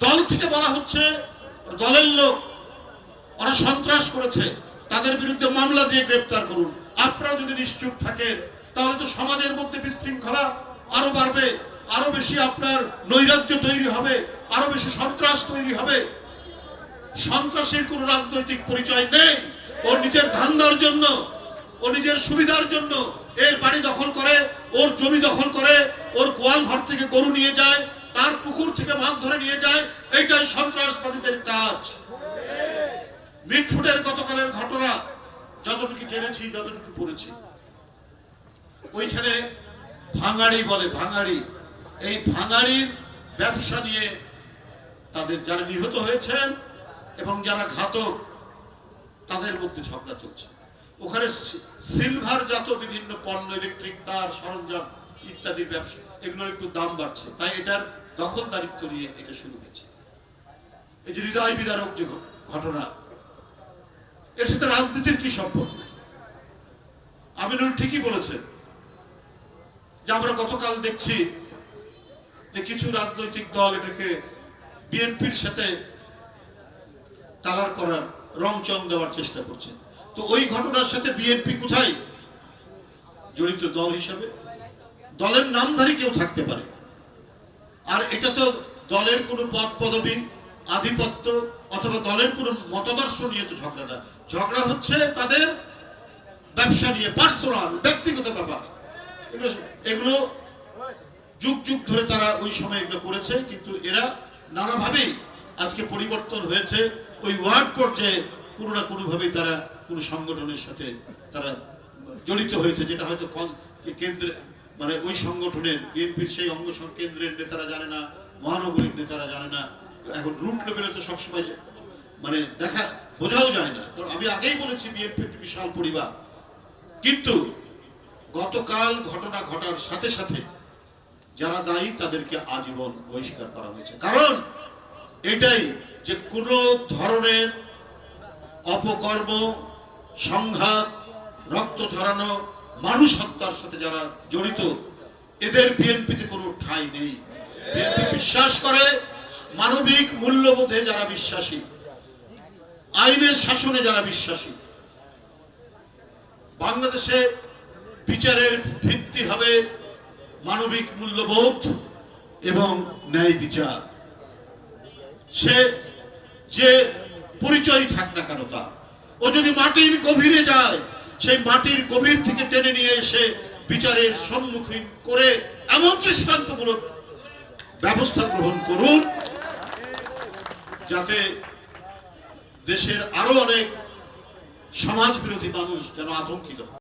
দল থেকে বলা হচ্ছে দলের লোক ওরা সন্ত্রাস করেছে, তাদের বিরুদ্ধে মামলা দিয়ে গ্রেফতার করুন। আপনারা যদি নিশ্চুপ থাকেন তাহলে তো সমাজের মধ্যে বিশৃঙ্খলা আরো বাড়বে, আরো বেশি আপনার নৈরাজ্য তৈরি হবে, আরো বেশি সন্ত্রাস তৈরি হবে। সন্ত্রাসের কোনো রাজনৈতিক পরিচয় নেই। ও নিজের ধান্দার জন্য, ও নিজের সুবিধার জন্য এর বাড়ি দখল করে, ওর জমি দখল করে, ওর গোয়াল ঘর থেকে গরু নিয়ে যায়, তার পুকুর থেকে মাছ ধরে নিয়ে যায়। এইটাই সন্ত্রাসবাদীদের কাজ। মিটফুটের গতকালের ঘটনা যতটুকু জেনেছি, যতটুকু পড়েছি, ওইখানে ভাঙাড়ি বলে, ভাঙাড়ি, এই ভাঙাড়ির ব্যবসা নিয়ে তাদের যারা নিহত হয়েছেন এবং যারা ঘাতক তাদের মধ্যে ঝগড়া চলছে। ওখানে সিলভার জাত বিভিন্ন পণ্য, ইলেকট্রিক তার, সরঞ্জাম ইত্যাদির ব্যবসা, এগুলোর একটু দাম বাড়ছে, তাই এটার দখলদারিত্ব নিয়ে এটা শুরু হয়েছে। এই যে হৃদয় বিদারক যে ঘটনা, এর সাথে রাজনীতির কি সম্পর্ক? আমিনুল ঠিকই বলেছে যে আমরা গতকাল দেখছি যে কিছু রাজনৈতিক দল এটাকে বিএনপির সাথে কালার করার, রং চং দেওয়ার চেষ্টা করছে। তো ওই ঘটনার সাথে বিএনপি কোথায় জড়িত দল হিসাবে? দলের নামধারী কেউ থাকতে পারে, আর এটা তো দলের কোনো পদ পদবী, আধিপত্য অথবা দলের কোনো মতাদর্শ নিয়ে তো ঝগড়া না। ঝগড়া হচ্ছে তাদের ব্যবসা নিয়ে, পার্সোনাল, ব্যক্তিগত ব্যাপার। এগুলো যুগ যুগ ধরে তারা ওই সময় এগুলো করেছে, কিন্তু এরা নানাভাবেই আজকে পরিবর্তন হয়েছে। ওই ওয়ার্ড পর্যায়ে কোনো না কোনোভাবেই তারা কোনো সংগঠনের সাথে তারা জড়িত হয়েছে, যেটা হয়তো কেন্দ্রে, মানে ওই সংগঠনের বিএনপির সেই অঙ্গ কেন্দ্রের নেতারা জানে না, মহানগরীর নেতারা জানে না। এখন রুট লেভেলে তো সবসময় মানে বোঝাও যায় না। কারণ আমি আগেই বলেছি বিএনপি একটি বিশাল পরিবার, কিন্তু গতকাল ঘটনা ঘটার সাথে সাথে যারা দায়ী তাদেরকে আজীবন বহিষ্কার করা হয়েছে। কারণ এটাই যে কোনো ধরনের অপকর্ম, সংঘাত, রক্ত ঝরানো, মানুষ হত্যার সাথে যারা জড়িত, এদের বিএনপিতে কোনো ঠাঁই নেই। বিএনপি বিশ্বাস করে মানবিক মূল্যবোধে যারা বিশ্বাসী, আইনের শাসনে যারা বিশ্বাসী। বাংলাদেশে বিচারের ভিত্তি হবে মানবিক মূল্যবোধ এবং ন্যায় বিচার। সে যে পরিচয় থাক না কেন তার, ও যদি মাটির গভীরে যায়, সেই মাটির গভীর থেকে টেনে নিয়ে এসে বিচারের সম্মুখীন করে এমন দৃষ্টান্তমূলক ব্যবস্থা গ্রহণ করুন যাতে দেশের আরো অনেক সমাজ বিরোধী মানুষ যেন আতঙ্কিত হয়।